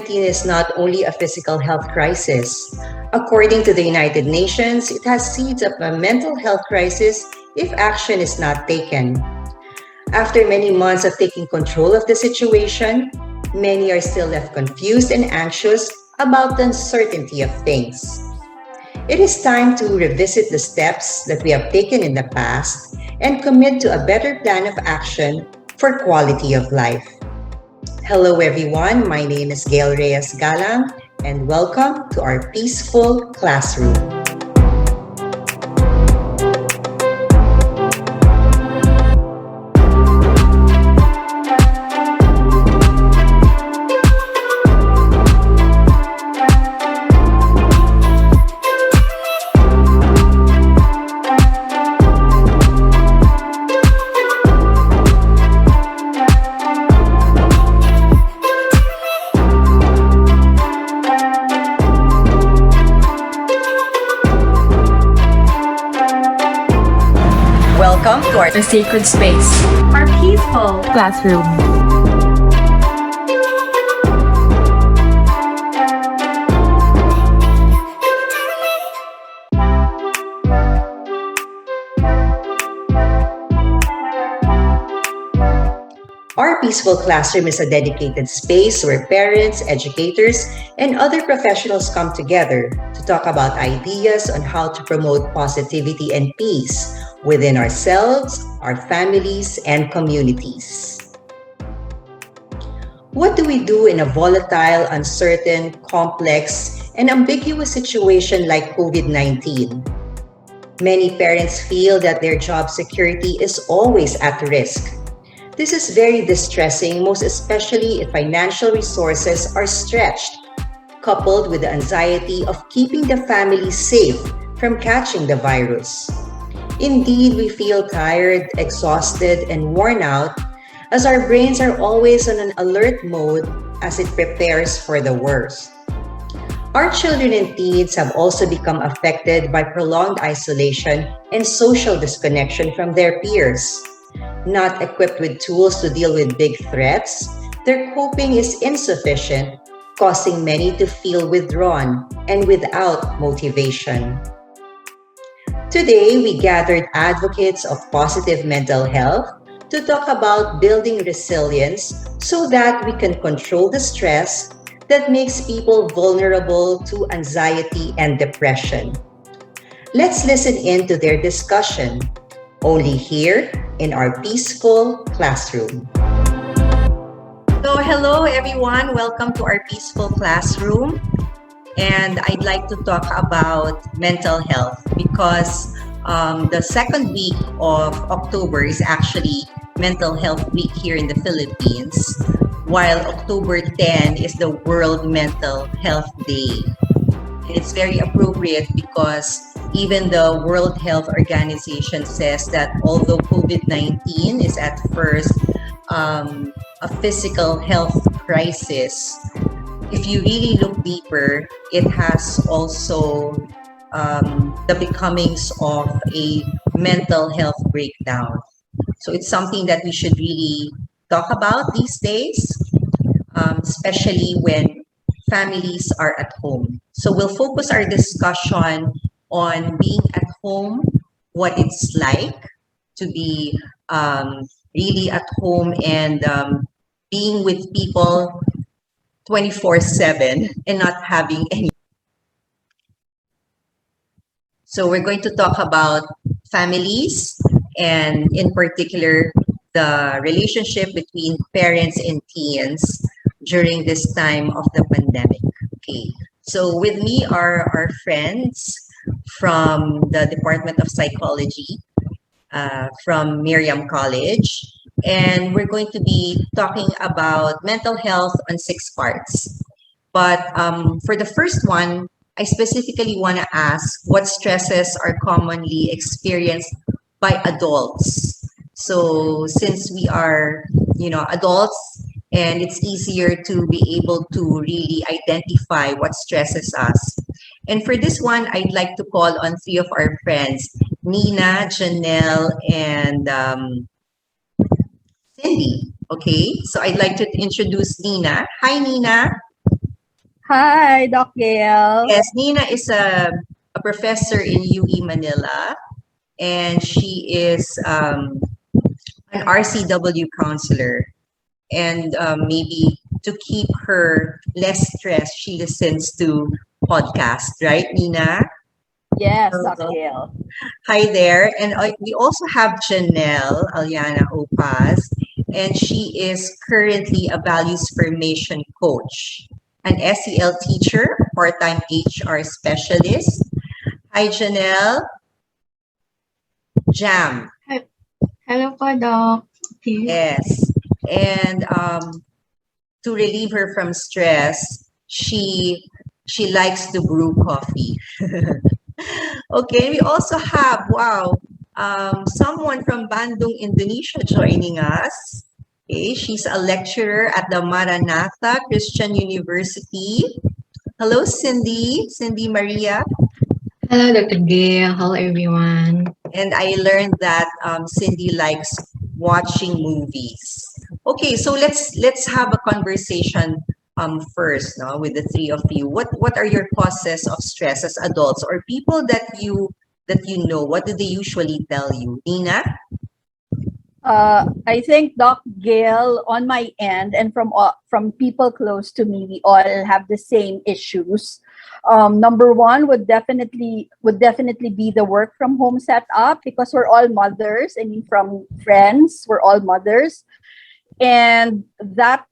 COVID-19 is not only a physical health crisis. According to the United Nations, it has seeds of a mental health crisis if action is not taken. After many months of taking control of the situation, many are still left confused and anxious about the uncertainty of things. It is time to revisit the steps that we have taken in the past and commit to a better plan of action for quality of life. Hello, everyone. My name is Gail Reyes Galang, and welcome to our peaceful classroom. Welcome to our sacred space, our peaceful classroom. Our peaceful classroom is a dedicated space where parents, educators, and other professionals come together to talk about ideas on how to promote positivity and peace within ourselves, our families, and communities. What do we do in a volatile, uncertain, complex, and ambiguous situation like COVID-19? Many parents feel that their job security is always at risk. This is very distressing, most especially if financial resources are stretched, coupled with the anxiety of keeping the family safe from catching the virus. Indeed, we feel tired, exhausted, and worn out as our brains are always on an alert mode as it prepares for the worst. Our children and teens have also become affected by prolonged isolation and social disconnection from their peers. Not equipped with tools to deal with big threats, their coping is insufficient, causing many to feel withdrawn and without motivation. Today, we gathered advocates of positive mental health to talk about building resilience so that we can control the stress that makes people vulnerable to anxiety and depression. Let's listen in to their discussion, only here in our peaceful classroom. So, hello everyone. Welcome to our peaceful classroom. And I'd like to talk about mental health because the second week of October is actually Mental Health Week here in the Philippines, while October 10 is the World Mental Health Day. And it's very appropriate because even the World Health Organization says that although COVID-19 is at first a physical health crisis, if you really look deeper, it has also the becomings of a mental health breakdown. So it's something that we should really talk about these days, especially when families are at home. So we'll focus our discussion on being at home, what it's like to be really at home and being with people 24/7 and not having any. So we're going to talk about families and in particular the relationship between parents and teens during this time of the pandemic. Okay, so with me are our friends from the Department of Psychology from Miriam College, and we're going to be talking about mental health on 6 parts. But for the first one, I specifically want to ask what stresses are commonly experienced by adults. So since we are, adults, and it's easier to be able to really identify what stresses us. And for this one, I'd like to call on 3 of our friends, Nina, Janelle, and Cindy. Okay, so I'd like to introduce Nina. Hi, Nina. Hi, Doc Gail. Yes, Nina is a professor in UE Manila, and she is an RCW counselor. And maybe to keep her less stressed, she listens to podcasts, right, Nina? Yes, Doc Uh, Gail. Hi there. And we also have Janelle Aliana Opaz, and she is currently a values formation coach, an SEL teacher, part-time HR specialist. Hi, Janelle. Jam. He- Hello po, Doc. Okay. Yes. And to relieve her from stress, she likes to brew coffee. Okay, we also have, wow, someone from Bandung, Indonesia joining us. Okay, she's a lecturer at the Maranatha Christian University. Hello, Cindy, Cindy Maria. Hello, Dr. Gail. Hello, everyone. And I learned that Cindy likes watching movies. Okay, so let's have a conversation first, no, with the three of you. What are your causes of stress as adults or people that you know? What do they usually tell you, Nina? I think Doc Gail, on my end, and from people close to me, we all have the same issues. Number one would definitely be the work from home setup because we're all mothers. I mean, from friends, we're all mothers, and that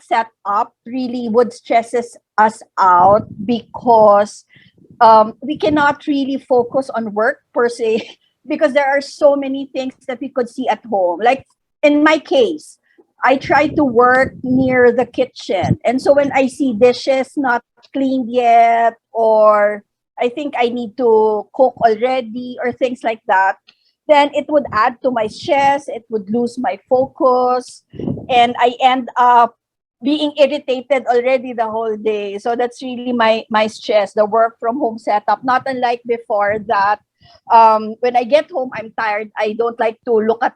setup really would stresses us out because we cannot really focus on work per se because there are so many things that we could see at home. Like in my case, I try to work near the kitchen. And so when I see dishes not cleaned yet, or I think I need to cook already, or things like that, then it would add to my stress. It would lose my focus. And I end up being irritated already the whole day. So that's really my stress, the work from home setup. Not unlike before that, when I get home, I'm tired. I don't like to look at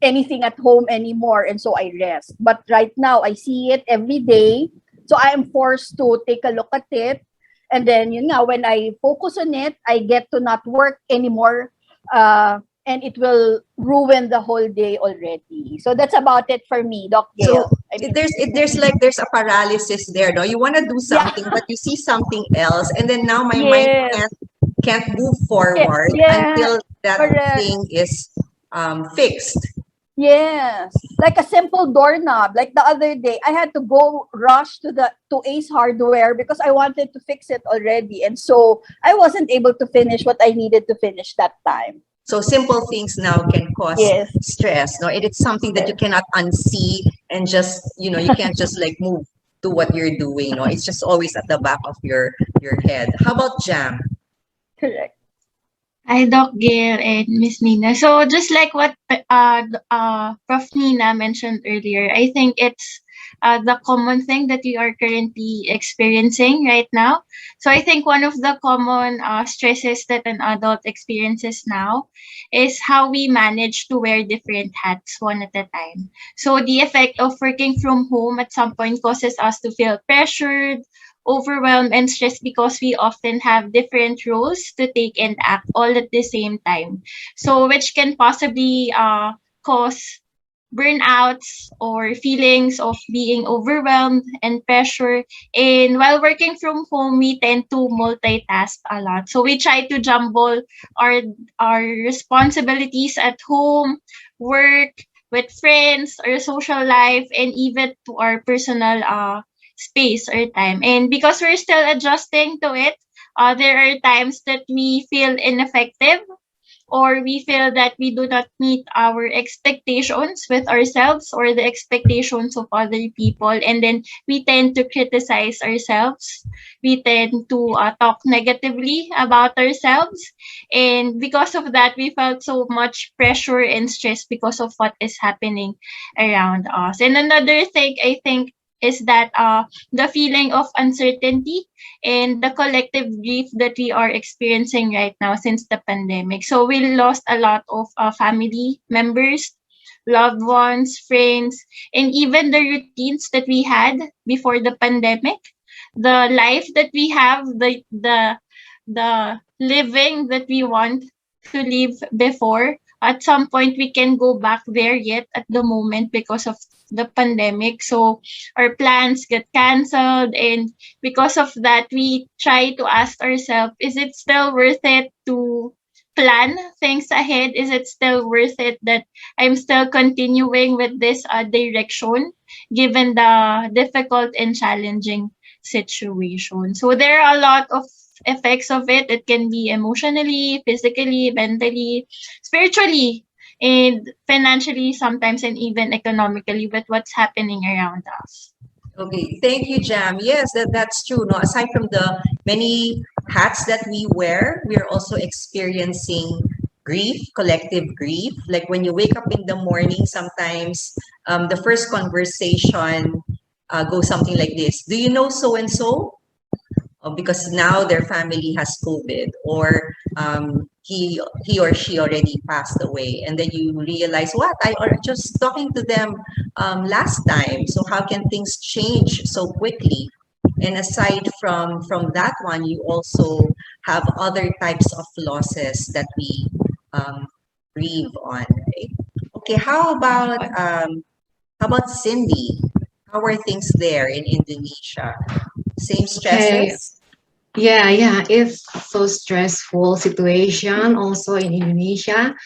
anything at home anymore, and so I rest. But right now, I see it every day, so I am forced to take a look at it. And then, when I focus on it, I get to not work anymore. And it will ruin the whole day already. So that's about it for me, Doc So Gail. I mean, there's a paralysis there, no? You want to do yeah, something, but you see something else, and then now my mind yes, can't move yeah, forward yeah, until that correct. thing is fixed. Yes, like a simple doorknob. Like the other day, I had to go rush to Ace Hardware because I wanted to fix it already, and so I wasn't able to finish what I needed to finish that time. So simple things now can cause Yes, stress. No, it's something that you cannot unsee and just you can't just like move to what you're doing. No, it's just always at the back of your head. How about Jam? correct. Hi, Doc Gail and Miss Nina. So just like what Prof. Nina mentioned earlier, I think it's the common thing that we are currently experiencing right now. So I think one of the common stresses that an adult experiences now is how we manage to wear different hats one at a time. So the effect of working from home at some point causes us to feel pressured, overwhelmed, and stressed because we often have different roles to take and act all at the same time. So, which can possibly cause burnouts or feelings of being overwhelmed and pressure. And while working from home, we tend to multitask a lot. So we try to jumble our our responsibilities at home, work, with friends, our social life, and even to our personal space or time. And because we're still adjusting to it, there are times that we feel ineffective or we feel that we do not meet our expectations with ourselves or the expectations of other people, and then we tend to criticize ourselves, we tend to talk negatively about ourselves, and because of that we felt so much pressure and stress because of what is happening around us. And another thing I think is that the feeling of uncertainty and the collective grief that we are experiencing right now since the pandemic. So we lost a lot of family members, loved ones, friends, and even the routines that we had before the pandemic. the life that we have, the living that we want to live before. At some point, we can go back there yet at the moment because of the pandemic. So our plans get canceled, and because of that, we try to ask ourselves, is it still worth it to plan things ahead? Is it still worth it that I'm still continuing with this direction, given the difficult and challenging situation? So there are a lot of effects of it. It can be emotionally, physically, mentally, spiritually, and financially sometimes, and even economically with what's happening around us. Okay, thank you, Jam. Yes, that's true. No, aside from the many hats that we wear, we are also experiencing grief, collective grief. Like when you wake up in the morning, sometimes the first conversation goes something like this: Do you know so and so? Because now their family has COVID, or he or she already passed away, and then you realize, what, I was just talking to them last time. So how can things change so quickly? And aside from that one, you also have other types of losses that we um, grieve on, right? Okay, how about Cindy? How are things there in Indonesia? Same Okay. stresses? Yeah, it's so stressful situation also in Indonesia.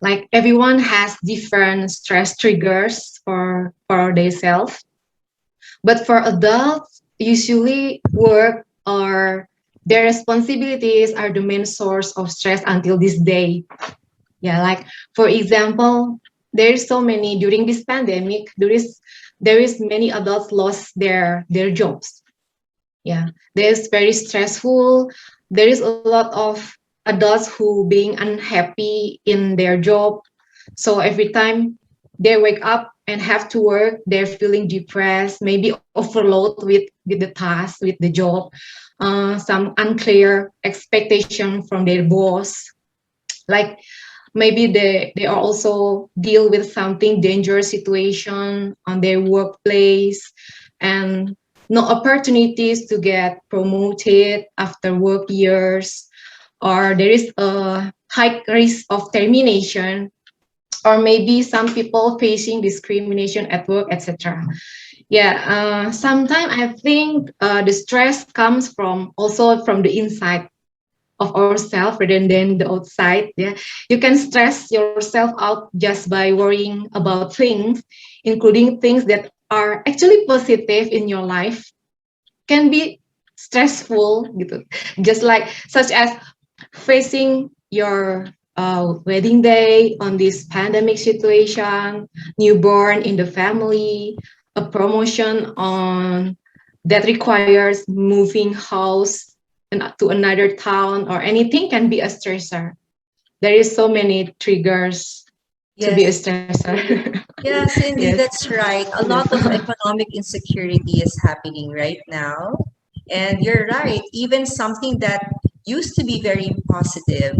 Like everyone has different stress triggers for themselves. But for adults, usually work or their responsibilities are the main source of stress until this day. Yeah, like for example, there is so many during this pandemic. There is many adults lost their jobs. Yeah, there's very stressful. There is a lot of adults who being unhappy in their job. So every time they wake up and have to work, they're feeling depressed, maybe overload with the task, with the job, some unclear expectation from their boss. Like maybe they are also deal with something dangerous situation on their workplace, and no opportunities to get promoted after work years, or there is a high risk of termination, or maybe some people facing discrimination at work, etc. Yeah, sometimes I think the stress comes from also from the inside of ourselves rather than the outside. Yeah, you can stress yourself out just by worrying about things, including things that are actually positive in your life, can be stressful gitu. Just like such as facing your wedding day on this pandemic situation, newborn in the family, a promotion on that requires moving house to another town, or anything can be a stressor. There is so many triggers to be a Yes. stressor. Yeah, Cindy, Yes. that's right. A lot of economic insecurity is happening right now. And you're right, even something that used to be very positive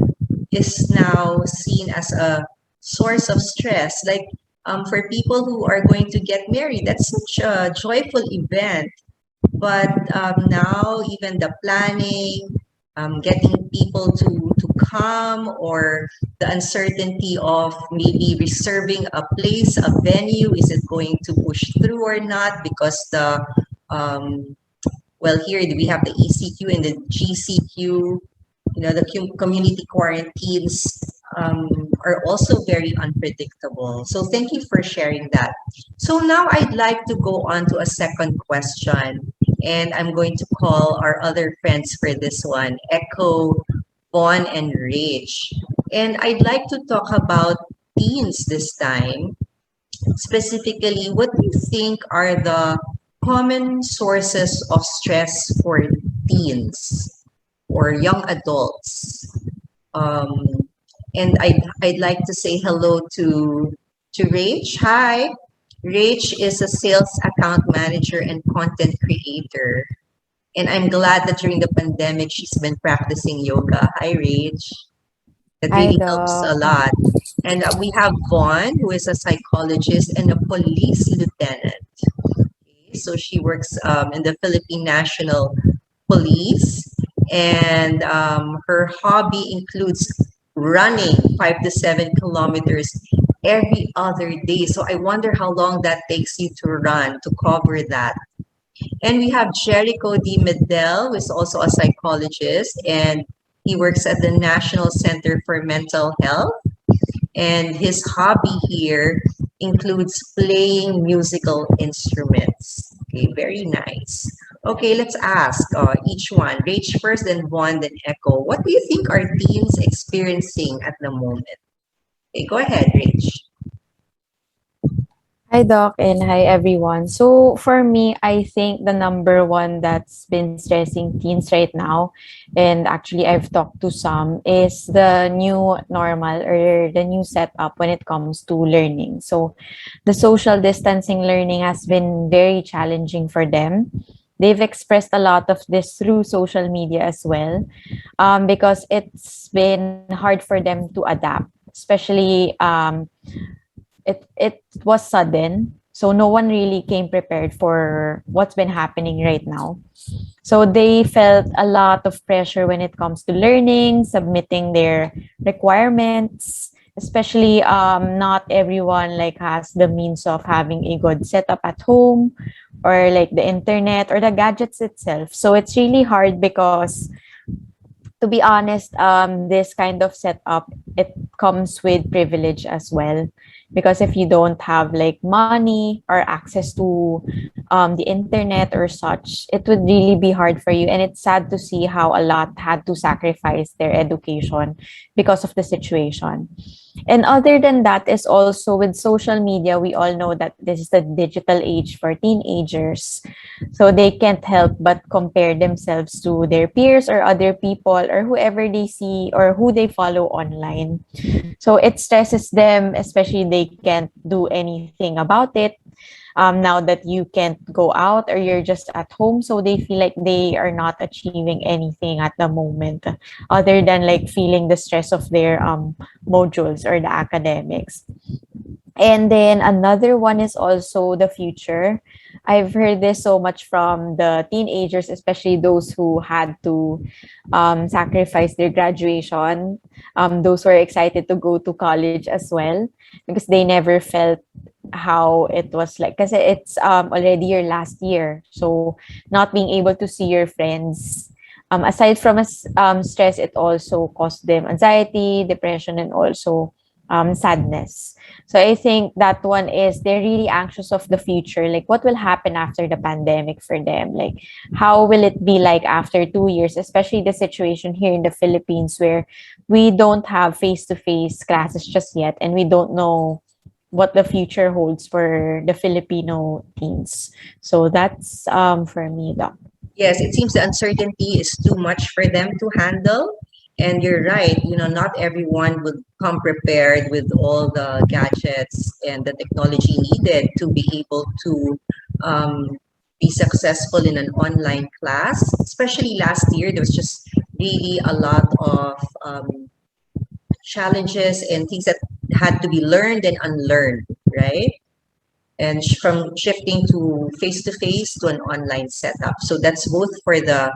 is now seen as a source of stress. Like for people who are going to get married, that's such a joyful event. But now, even the planning, getting people to come, or the uncertainty of maybe reserving a place, a venue, is it going to push through or not? Because um, well, here we have the ECQ and the GCQ, the community quarantines are also very unpredictable. So thank you for sharing that. So now I'd like to go on to a second question, and I'm going to call our other friends for this one, Echo, Vaughn, and Rach. And I'd like to talk about teens this time. Specifically, what do you think are the common sources of stress for teens or young adults? Um, and I'd like to say hello to Rach. Hi, Rach is a sales account manager and content creator. And I'm glad that during the pandemic she's been practicing yoga. Hi, Rach. That Hi, really helps a Doc. lot. And we have Vaughn, who is a psychologist and a police lieutenant. Okay, So she works in the Philippine National Police, and her hobby includes running 5 to 7 kilometers every other day. So I wonder how long that takes you to run to cover that. And we have Jericho D. Medel, who is also a psychologist, and he works at the National Center for Mental Health. And his hobby here includes playing musical instruments. Okay, very nice. Okay, let's ask each one. Rach first, then Vaughn, then Echo. What do you think are teens experiencing at the moment? Okay, go ahead, Rach. Hi, Doc, and hi, everyone. So, for me, I think the number one that's been stressing teens right now, and actually I've talked to some, is the new normal or the new setup when it comes to learning. So, the social distancing learning has been very challenging for them. They've expressed a lot of this through social media as well, because it's been hard for them to adapt, especially it was sudden, so no one really came prepared for what's been happening right now. So they felt a lot of pressure when it comes to learning, submitting their requirements, especially not everyone like has the means of having a good setup at home, or like the internet or the gadgets itself. So it's really hard because, to be honest, this kind of setup, it comes with privilege as well. Because if you don't have like money or access to the internet or such, it would really be hard for you. And it's sad to see how a lot had to sacrifice their education because of the situation. And other than that is also with social media, we all know that this is the digital age for teenagers. So they can't help but compare themselves to their peers or other people or whoever they see or who they follow online. So it stresses them, especially they can't do anything about it. Now that you can't go out or you're just at home, so they feel like they are not achieving anything at the moment, other than like feeling the stress of their modules or the academics. And then another one is also the future. I've heard this so much from the teenagers, especially those who had to sacrifice their graduation, those who are excited to go to college as well, because they never felt how it was like, because it's already your last year. So not being able to see your friends, aside from stress, it also caused them anxiety, depression, and also sadness. So I think that one is they're really anxious of the future, like what will happen after the pandemic for them, like how will it be like after 2 years, especially the situation here in the Philippines where we don't have face-to-face classes just yet, and we don't know what the future holds for the Filipino teens. So that's for me, Doc. Yes, it seems the uncertainty is too much for them to handle. And you're right, not everyone would come prepared with all the gadgets and the technology needed to be able to um, be successful in an online class. Especially last year, there was just really a lot of challenges and things that had to be learned and unlearned, right? And from shifting to face to an online setup. So that's both for the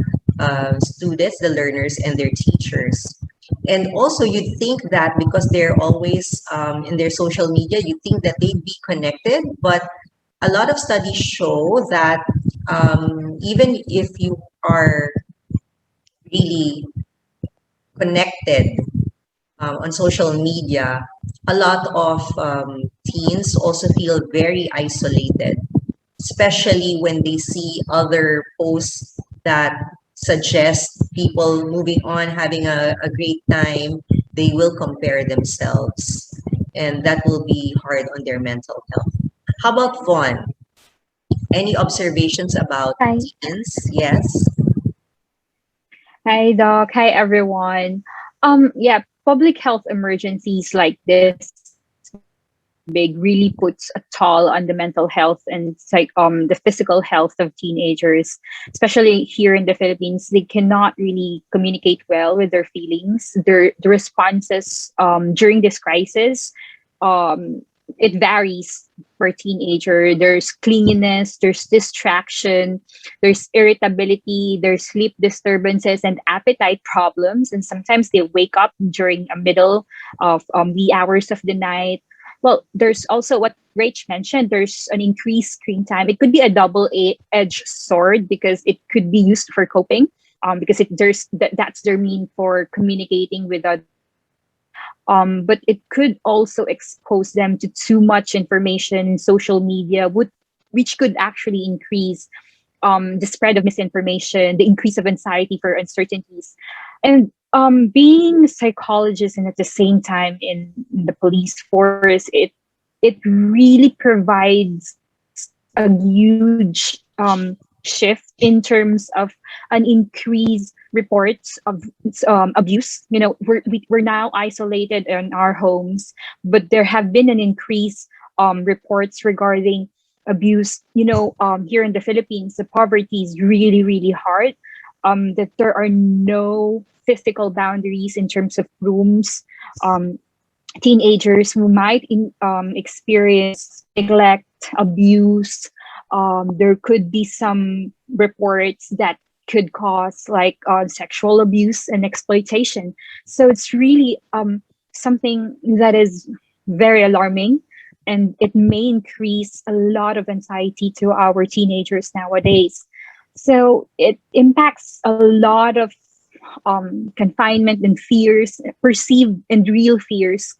students, the learners, and their teachers. And also, you'd think that because they're always in their social media, you think that they'd be connected. But a lot of studies show that even if you are really connected on social media, a lot of teens also feel very isolated, especially when they see other posts that suggest people moving on, having a great time. They will compare themselves, and that will be hard on their mental health. How about Vaughn? Any observations about Hi. teens? Yes. Hi, Doc. Hi, everyone. Yeah, public health emergencies like this big really puts a toll on the mental health and the physical health of teenagers, especially here in the Philippines. They cannot really communicate well with their feelings. The responses during this crisis, it varies for a teenager. There's clinginess, there's distraction, there's irritability, there's sleep disturbances and appetite problems. And sometimes they wake up during a middle of the hours of the night. Well, there's also what Rach mentioned. There's an increased screen time. It could be a double-edged sword because it could be used for coping, because that's their mean for communicating with others. But it could also expose them to too much information, social media, which could actually increase the spread of misinformation, the increase of anxiety for uncertainties. And being a psychologist and at the same time in the police force, it really provides a huge shift in terms of an increased reports of abuse. We're now isolated in our homes, but there have been an increase reports regarding abuse. Here in the Philippines, the poverty is really, really hard. That there are no physical boundaries in terms of rooms. Teenagers who might experience neglect, abuse. There could be some reports that could cause like sexual abuse and exploitation. So it's really something that is very alarming, and it may increase a lot of anxiety to our teenagers nowadays. So it impacts a lot of confinement and fears, perceived and real fears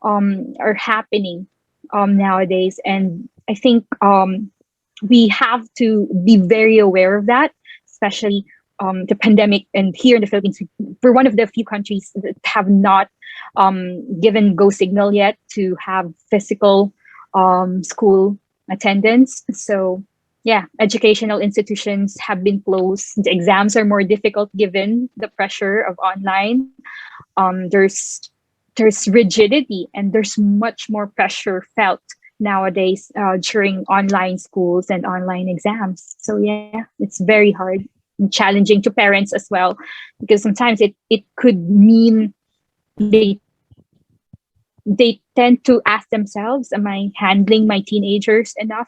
are happening nowadays. And I think we have to be very aware of that, especially the pandemic. And here in the Philippines, we're one of the few countries that have not given go signal yet to have physical school attendance. So yeah, educational institutions have been closed. The exams are more difficult given the pressure of online. There's rigidity, and there's much more pressure felt nowadays during online schools and online exams. So yeah, it's very hard and challenging to parents as well, because sometimes it could mean they tend to ask themselves, am I handling my teenagers enough?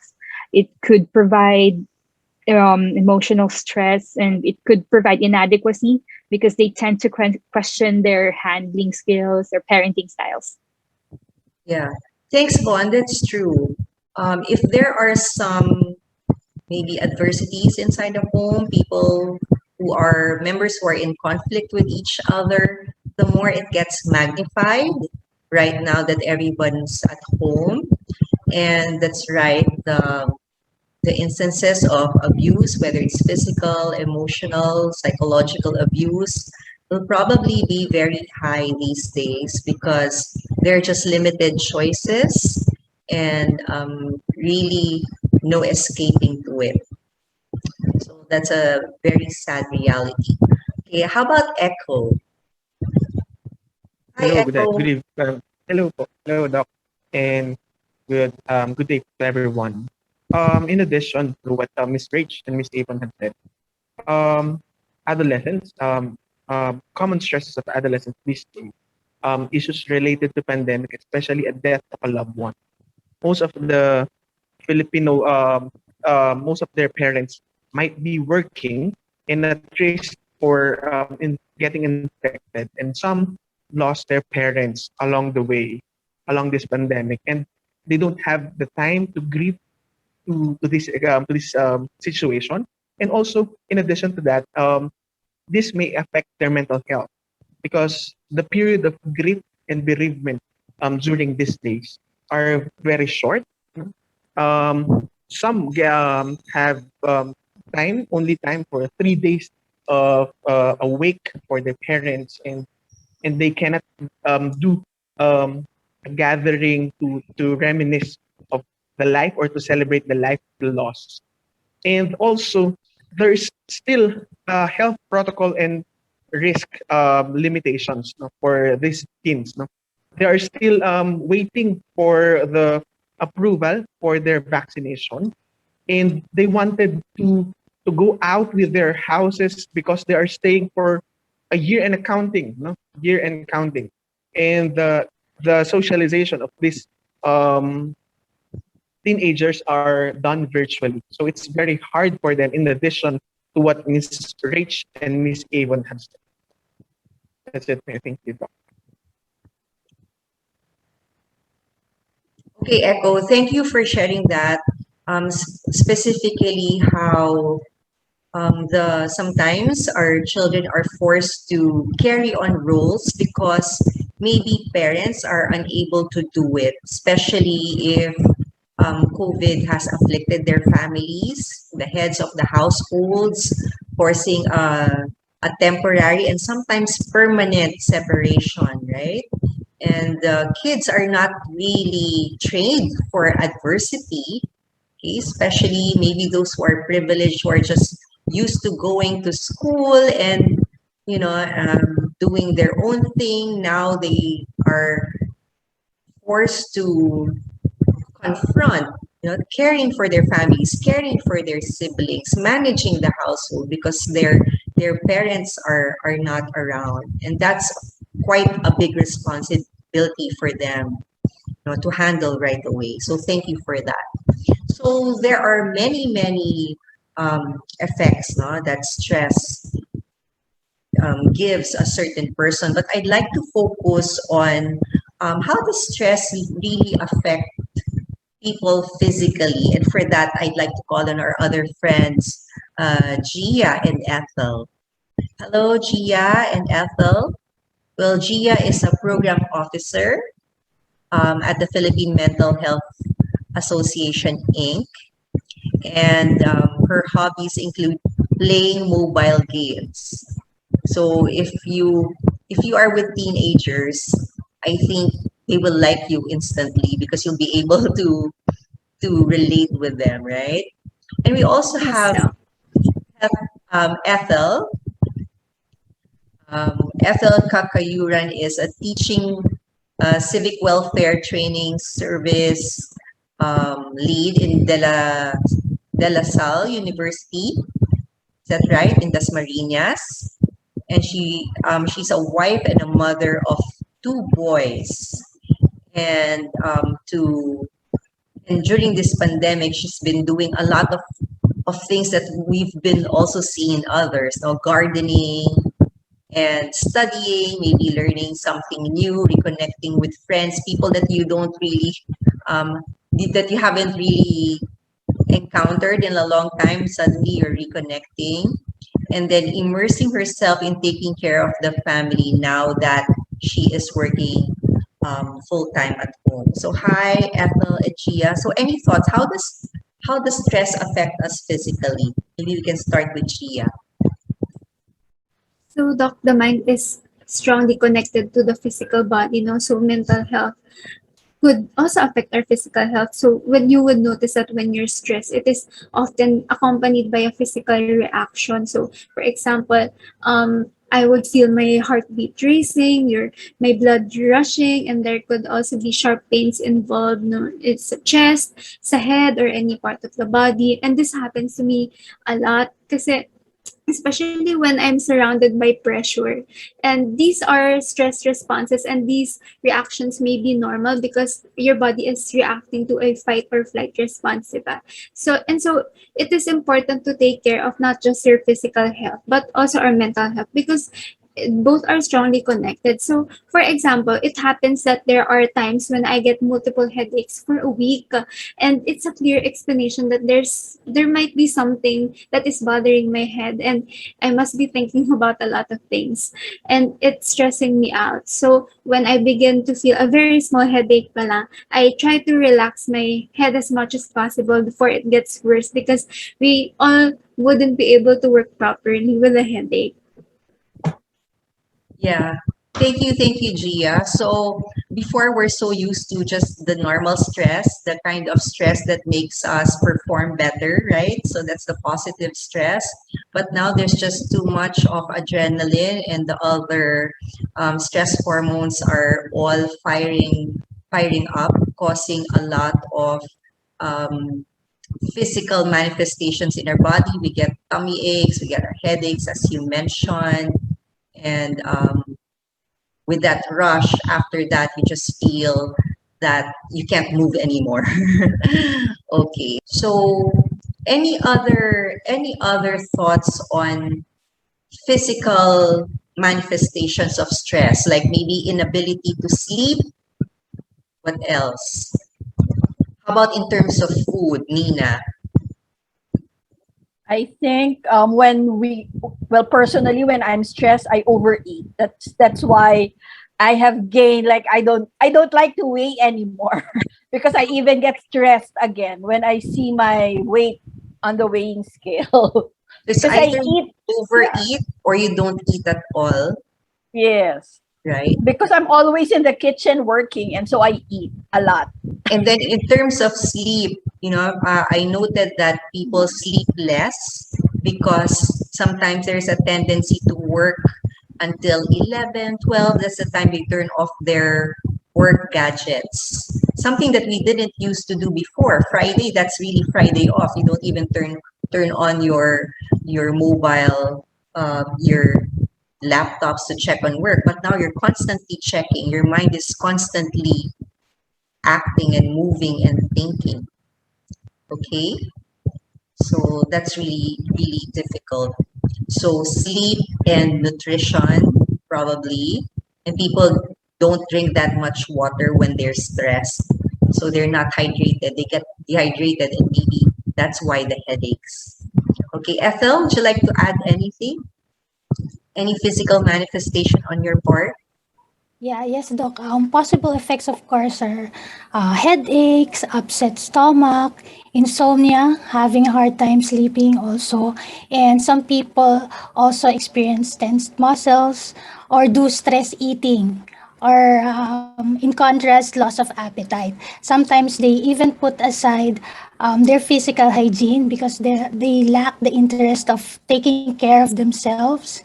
It could provide emotional stress, and it could provide inadequacy because they tend to question their handling skills or parenting styles. Yeah. Thanks, Bon. That's true. If there are some maybe adversities inside the home, people who are members who are in conflict with each other, the more it gets magnified right now that everyone's at home. And that's right, the instances of abuse, whether it's physical, emotional, psychological abuse, will probably be very high these days because there are just limited choices and really no escaping to it. So that's a very sad reality. Okay, how about Echo? Hi, Hello, Echo. hello po. Hello, Doc. And good day to everyone. In addition to what Miss Rach and Miss Avon had said, adolescents, common stresses of adolescents these days, issues related to pandemic, especially a death of a loved one. Most of the Filipino, most of their parents might be working in at risk for in getting infected, and some lost their parents along the way, along this pandemic, and they don't have the time to grieve to this situation. And also, in addition to that, this may affect their mental health because the period of grief and bereavement during these days are very short. Some have only time for 3 days of awake for their parents, and they cannot do a gathering to reminisce of the life or to celebrate the life lost. And also, there's still health protocol and risk limitations, no, for these teens. No? They are still waiting for the approval for their vaccination, and they wanted to go out with their houses because they are staying for a year and counting, no, year and counting, and the socialization of this um, teenagers are done virtually. So it's very hard for them, in addition to what Miss Rach and Miss Avon have said. That's it. Thank you, Doc. Okay, Echo, thank you for sharing that. Specifically, how the sometimes our children are forced to carry on roles because maybe parents are unable to do it, especially if COVID has afflicted their families, the heads of the households, forcing a temporary and sometimes permanent separation, right? And the kids are not really trained for adversity, okay? Especially maybe those who are privileged, who are just used to going to school and doing their own thing. Now they are forced to confront, caring for their families, caring for their siblings, managing the household because their parents are not around, and that's quite a big responsibility for them, to handle right away. So thank you for that. So there are many effects, no, that stress gives a certain person, but I'd like to focus on how does stress really affect people physically. And for that, I'd like to call on our other friends, Gia and Ethel. Hello, Gia and Ethel. Well, Gia is a program officer at the Philippine Mental Health Association, Inc. And her hobbies include playing mobile games. So if you are with teenagers, I think they will like you instantly because you'll be able to relate with them, right? And we also Yes, have Doc. Ethel. Ethel Kakayuran is a teaching civic welfare training service lead in De La Salle University. Is that right? In Dasmariñas. And she's a wife and a mother of two boys. And during this pandemic, she's been doing a lot of things that we've been also seeing in others, gardening and studying, maybe learning something new, reconnecting with friends, people that you don't really, that you haven't really encountered in a long time. Suddenly you're reconnecting and then immersing herself in taking care of the family now that she is working full time at home. So hi, Ethel and Chia. So any thoughts? How does stress affect us physically? Maybe we can start with Chia. So, Doc, the mind is strongly connected to the physical body, no? So, mental health could also affect our physical health. So, when you would notice that when you're stressed, it is often accompanied by a physical reaction. So, for example, I would feel my heartbeat racing, my blood rushing, and there could also be sharp pains involved. No, it's a chest, sa head, or any part of the body. And this happens to me a lot kasi especially when I'm surrounded by pressure. And these are stress responses, and these reactions may be normal because your body is reacting to a fight or flight response, diba? So it is important to take care of not just your physical health, but also our mental health because both are strongly connected. So, for example, it happens that there are times when I get multiple headaches for a week, and it's a clear explanation that there might be something that is bothering my head, and I must be thinking about a lot of things, and it's stressing me out. So, when I begin to feel a very small headache pala, I try to relax my head as much as possible before it gets worse because we all wouldn't be able to work properly with a headache. Yeah. Thank you, Gia. So before we're so used to just the normal stress, the kind of stress that makes us perform better, right? So that's the positive stress. But now there's just too much of adrenaline and the other stress hormones are all firing up, causing a lot of um, physical manifestations in our body. We get tummy aches, we get our headaches, as you mentioned, and with that rush after that you just feel that you can't move anymore. Okay. So any other thoughts on physical manifestations of stress, like maybe inability to sleep? What else? How about in terms of food, Nina? I think well, personally, when I'm stressed, I overeat. That's why I have gained, like, I don't like to weigh anymore because I even get stressed again when I see my weight on the weighing scale. It's Because I either you eat, yeah, overeat or you don't eat at all, yes. right? Because I'm always in the kitchen working, and so I eat a lot. And then in terms of sleep, I noted that people sleep less because sometimes there's a tendency to work until 11, 12. That's the time they turn off their work gadgets. Something that we didn't used to do before. Friday, that's really Friday off. You don't even turn on your mobile, your laptops to check on work. But now you're constantly checking. Your mind is constantly acting and moving and thinking. Okay, so that's really really difficult. So sleep and nutrition probably, and people don't drink that much water when they're stressed, so they're not hydrated. They get dehydrated, and maybe that's why the headaches. Okay, Ethel, would you like to add anything? Any physical manifestation on your part? Yeah, yes, Doc. Possible effects, of course, are headaches, upset stomach, insomnia, having a hard time sleeping also. And some people also experience tensed muscles or do stress eating. Or in contrast, loss of appetite. Sometimes they even put aside their physical hygiene because they lack the interest of taking care of themselves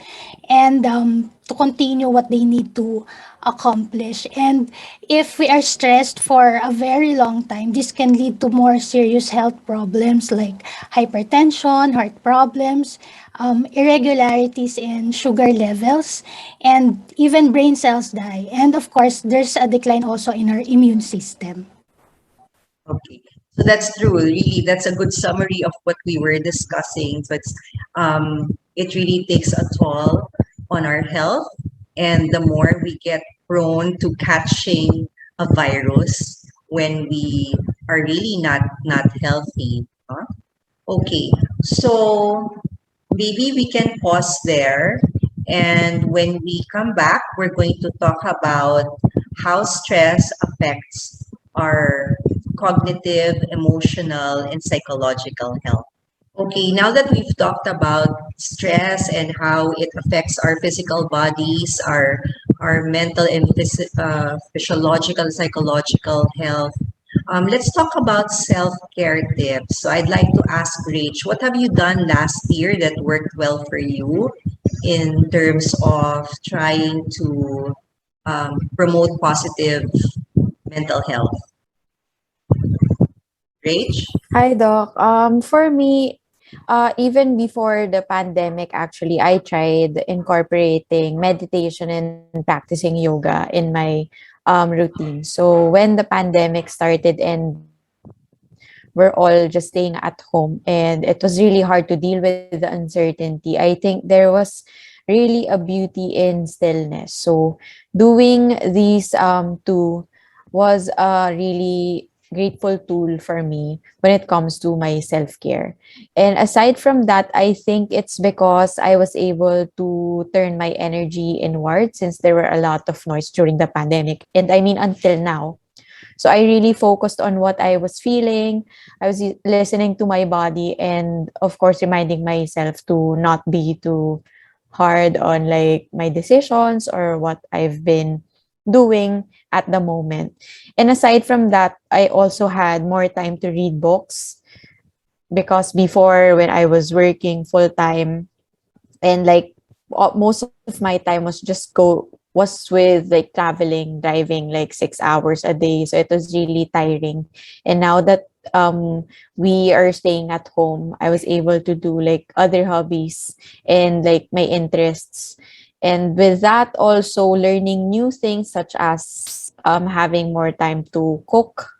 and to continue what they need to accomplish. And if we are stressed for a very long time, this can lead to more serious health problems like hypertension, heart problems, irregularities in sugar levels, and even brain cells die. And of course, there's a decline also in our immune system. Okay. So that's true. Really, that's a good summary of what we were discussing. But it really takes a toll on our health. And the more we get prone to catching a virus when we are really not healthy. Huh? Okay. So maybe we can pause there. And when we come back, we're going to talk about how stress affects our cognitive, emotional, and psychological health. Okay, now that we've talked about stress and how it affects our physical bodies, our mental and physiological, psychological health, let's talk about self-care tips. So I'd like to ask Rach, what have you done last year that worked well for you in terms of trying to promote positive mental health? Rach? Hi, Doc. For me, even before the pandemic, actually, I tried incorporating meditation and practicing yoga in my routine. So when the pandemic started and we're all just staying at home and it was really hard to deal with the uncertainty, I think there was really a beauty in stillness. So doing these two was a really grateful tool for me when it comes to my self-care. And aside from that, I think it's because I was able to turn my energy inward since there were a lot of noise during the pandemic. And I mean, until now. So I really focused on what I was feeling. I was listening to my body and of course reminding myself to not be too hard on like my decisions or what I've been doing at the moment. And aside from that, I also had more time to read books because before when I was working full time and like most of my time was with like traveling, driving like 6 hours a day, so it was really tiring. And now that we are staying at home, I was able to do like other hobbies and like my interests, and with that also learning new things such as having more time to cook.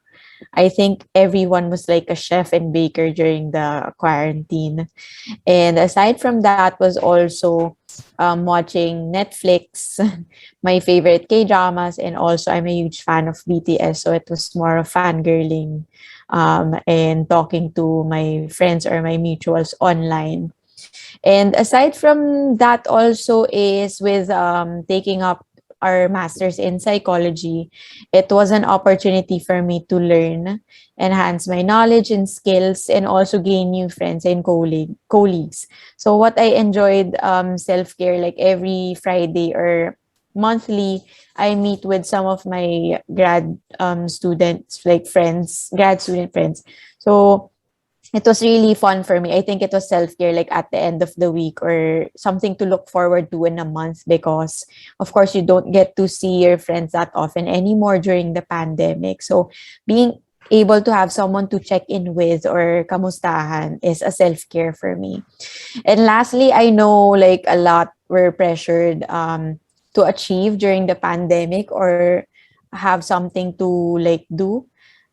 I think everyone was like a chef and baker during the quarantine. And aside from that, was also watching Netflix, my favorite K dramas, and also I'm a huge fan of BTS, so it was more of fangirling and talking to my friends or my mutuals online. And aside from that, also is with taking up our master's in psychology, it was an opportunity for me to learn, enhance my knowledge and skills, and also gain new friends and colleagues. So what I enjoyed self-care, like every Friday or monthly, I meet with some of my grad students, like friends, grad student friends. So it was really fun for me. I think it was self-care like at the end of the week or something to look forward to in a month because of course you don't get to see your friends that often anymore during the pandemic. So being able to have someone to check in with or kamustahan is a self-care for me. And lastly, I know like a lot were pressured to achieve during the pandemic or have something to like do.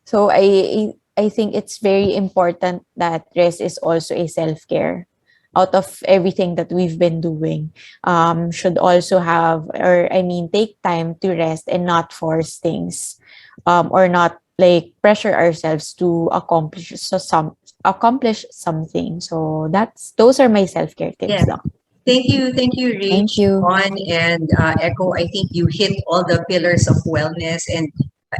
So I think it's very important that rest is also a self-care. Out of everything that we've been doing, should also have, or I mean, take time to rest and not force things, or not like pressure ourselves to accomplish something. So those are my self-care tips. Yeah. Doc. Thank you, Thank Rach, you. Ron, and Echo. I think you hit all the pillars of wellness, and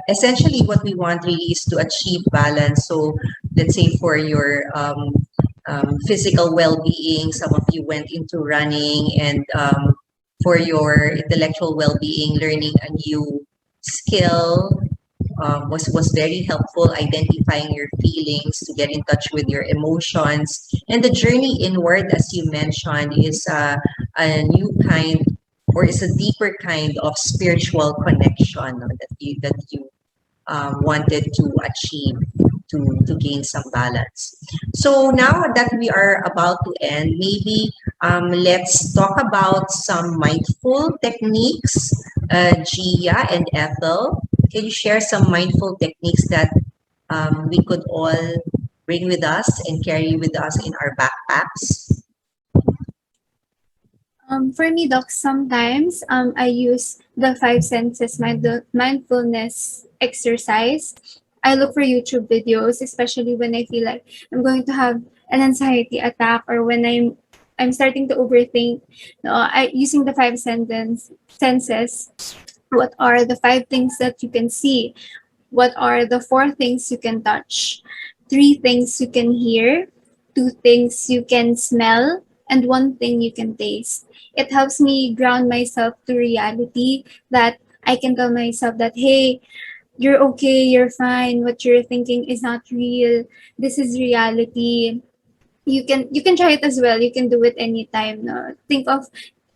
essentially, what we want really is to achieve balance. So, let's say for your physical well-being, some of you went into running, and for your intellectual well-being, learning a new skill, was very helpful identifying your feelings to get in touch with your emotions, and the journey inward, as you mentioned, is a new kind or is a deeper kind of spiritual connection, no, that you wanted to achieve to gain some balance. So now that we are about to end, maybe let's talk about some mindful techniques. Gia and Ethel, can you share some mindful techniques that we could all bring with us and carry with us in our backpacks? For me, Doc, sometimes I use the five senses mindfulness exercise. I look for YouTube videos, especially when I feel like I'm going to have an anxiety attack or when I'm starting to overthink. No, I using the senses. What are the five things that you can see? What are the four things you can touch? Three things you can hear, two things you can smell, and one thing you can taste. It helps me ground myself to reality that I can tell myself that, hey, you're okay, you're fine, what you're thinking is not real. This is reality. You can try it as well. You can do it anytime. No? Think of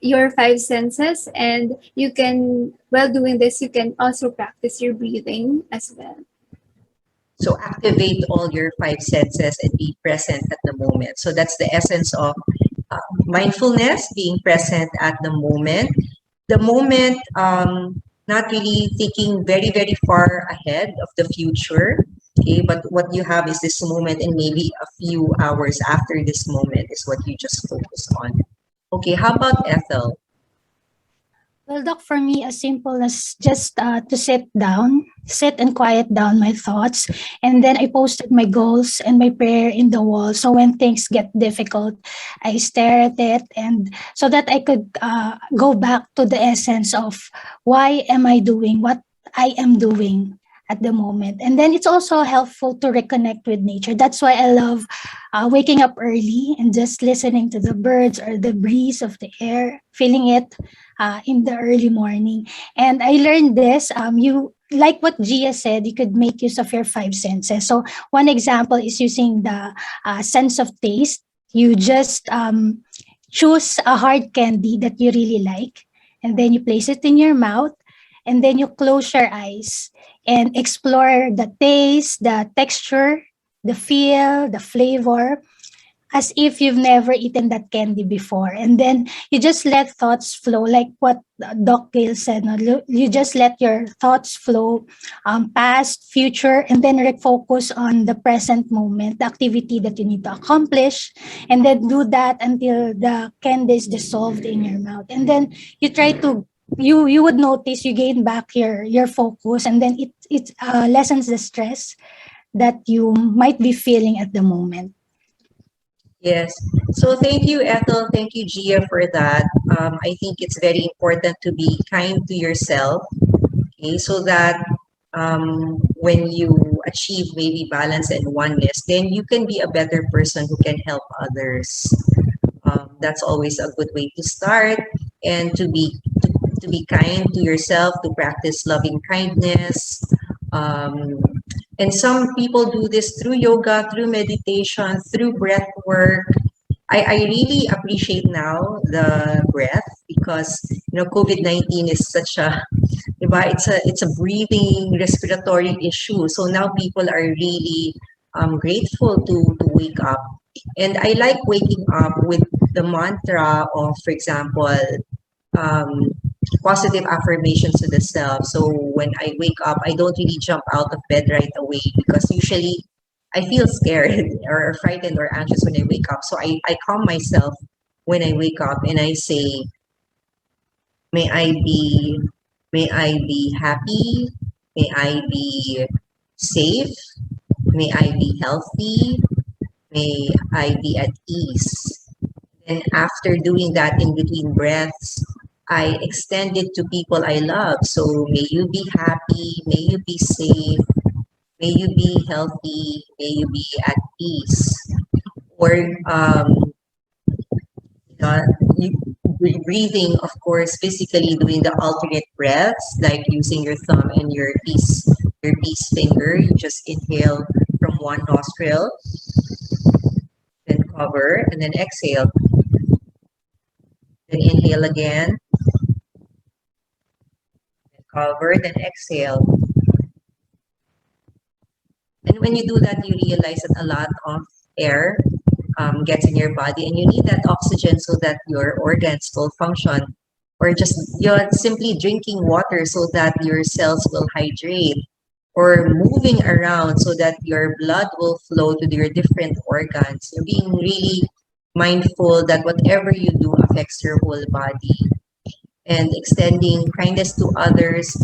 your five senses and you can while doing this you can also practice your breathing as well. So activate all your five senses and be present at the moment. So that's the essence of mindfulness, being present at the moment. The moment, not really thinking very, very far ahead of the future. Okay, but what you have is this moment, and maybe a few hours after this moment is what you just focus on. Okay, how about Ethel? Well, Doc, for me, as simple as just to sit and quiet down my thoughts. And then I posted my goals and my prayer in the wall. So when things get difficult, I stare at it and so that I could go back to the essence of why am I doing what I am doing at the moment. And then it's also helpful to reconnect with nature. That's why I love waking up early and just listening to the birds or the breeze of the air, feeling it in the early morning. And I learned this. You like what Gia said, you could make use of your five senses. So one example is using the sense of taste. You just choose a hard candy that you really like, and then you place it in your mouth, and then you close your eyes and explore the taste, the texture, the feel, the flavor. as if you've never eaten that candy before. And then you just let thoughts flow, like what Doc Gail said. No? You just let your thoughts flow, past, future, and then refocus on the present moment, the activity that you need to accomplish, and then do that until the candy is dissolved in your mouth. And then you try to you would notice you gain back your focus, and then it lessens the stress that you might be feeling at the moment. Yes. So thank you, Ethel. Thank you, Gia, for that. I think it's very important to be kind to yourself, okay, so that when you achieve maybe balance and oneness, then you can be a better person who can help others. That's always a good way to start, and to be kind to yourself, to practice loving kindness. Um, and some people do this through yoga, through meditation, through breath work. I really appreciate now the breath, because COVID-19 is such a, diba? It's a breathing respiratory issue. So now people are really grateful to wake up. And I like waking up with the mantra of, for example, um, positive affirmations to the self. So when I wake up, I don't really jump out of bed right away, because usually I feel scared or frightened or anxious when I wake up. So I calm myself when I wake up, and I say, may I be may I be happy, may I be safe, may I be healthy, may I be at ease. And after doing that in between breaths, I extend it to people I love. So may you be happy, may you be safe, may you be healthy, may you be at peace. Or uh, you, breathing, of course, physically doing the alternate breaths, like using your thumb and your peace finger. You just inhale from one nostril, then cover, and then exhale. Then inhale again, then cover, then exhale. And when you do that, you realize that a lot of air gets in your body, and you need that oxygen so that your organs will function. Or just you're simply drinking water so that your cells will hydrate, or moving around so that your blood will flow to your different organs. You're being really mindful that whatever you do affects your whole body, and extending kindness to others,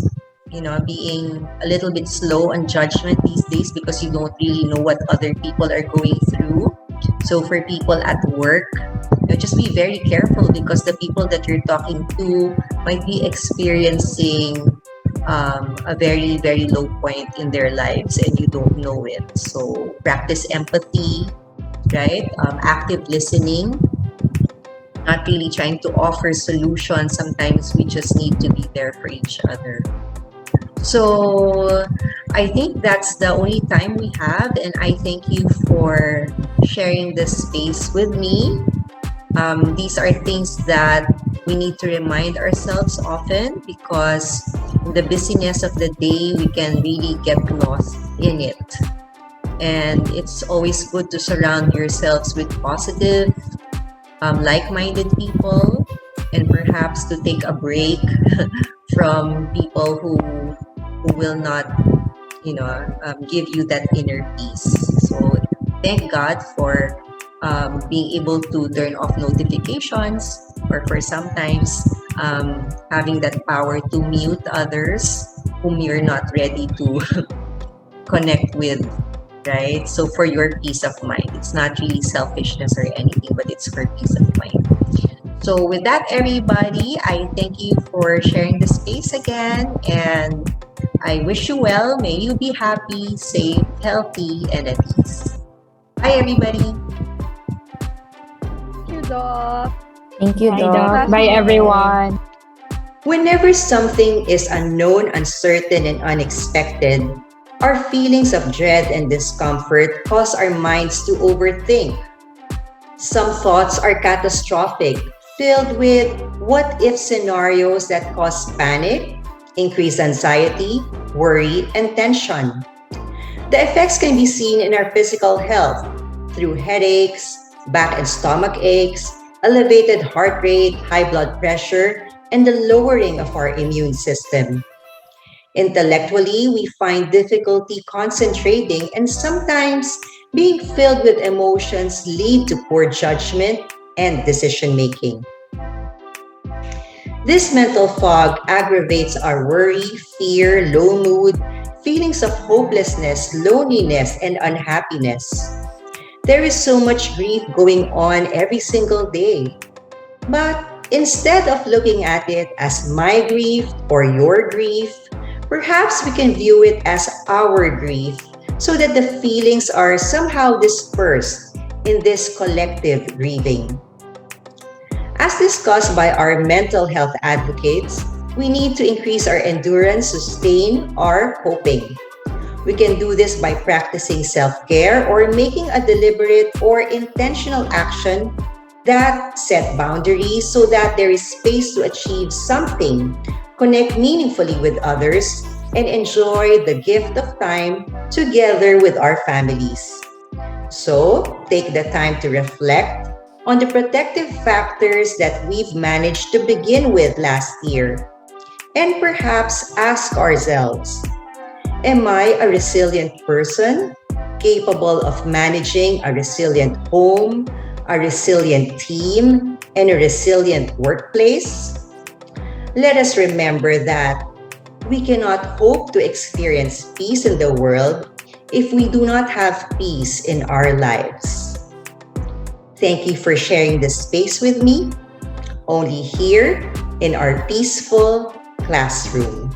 being a little bit slow on judgment these days, because you don't really know what other people are going through. So for people at work, just be very careful, because the people that you're talking to might be experiencing a very, very low point in their lives, and you don't know it. So practice empathy, right? Active listening, not really trying to offer solutions. Sometimes we just need to be there for each other. So I think that's the only time we have, and I thank you for sharing this space with me. These are things that we need to remind ourselves often, because in the busyness of the day, we can really get lost in it. And it's always good to surround yourselves with positive, like-minded people, and perhaps to take a break from people who will not, give you that inner peace. So thank God for being able to turn off notifications, or for sometimes having that power to mute others whom you're not ready to connect with, right? So for your peace of mind, it's not really selfishness or anything, but it's for peace of mind. So with that, everybody, I thank you for sharing the space again, and I wish you well. May you be happy, safe, healthy, and at peace. Bye, everybody. Thank you, Doc. Thank you, Bye, Doc. Doc. Bye, everyone. Whenever something is unknown, uncertain, and unexpected, our feelings of dread and discomfort cause our minds to overthink. Some thoughts are catastrophic, filled with what if scenarios that cause panic, increase anxiety, worry, and tension. The effects can be seen in our physical health through headaches, back and stomach aches, elevated heart rate, high blood pressure, and the lowering of our immune system. Intellectually, we find difficulty concentrating, and sometimes being filled with emotions lead to poor judgment and decision making. This mental fog aggravates our worry, fear, low mood, feelings of hopelessness, loneliness, and unhappiness. There is so much grief going on every single day. But instead of looking at it as my grief or your grief, perhaps we can view it as our grief so that the feelings are somehow dispersed in this collective grieving. As discussed by our mental health advocates, we need to increase our endurance, sustain our coping. We can do this by practicing self-care or making a deliberate or intentional action that set boundaries so that there is space to achieve something, connect meaningfully with others, and enjoy the gift of time together with our families. So, take the time to reflect on the protective factors that we've managed to begin with last year. And perhaps ask ourselves, am I a resilient person, capable of managing a resilient home, a resilient team, and a resilient workplace? Let us remember that we cannot hope to experience peace in the world if we do not have peace in our lives. Thank you for sharing this space with me, only here in our peaceful classroom.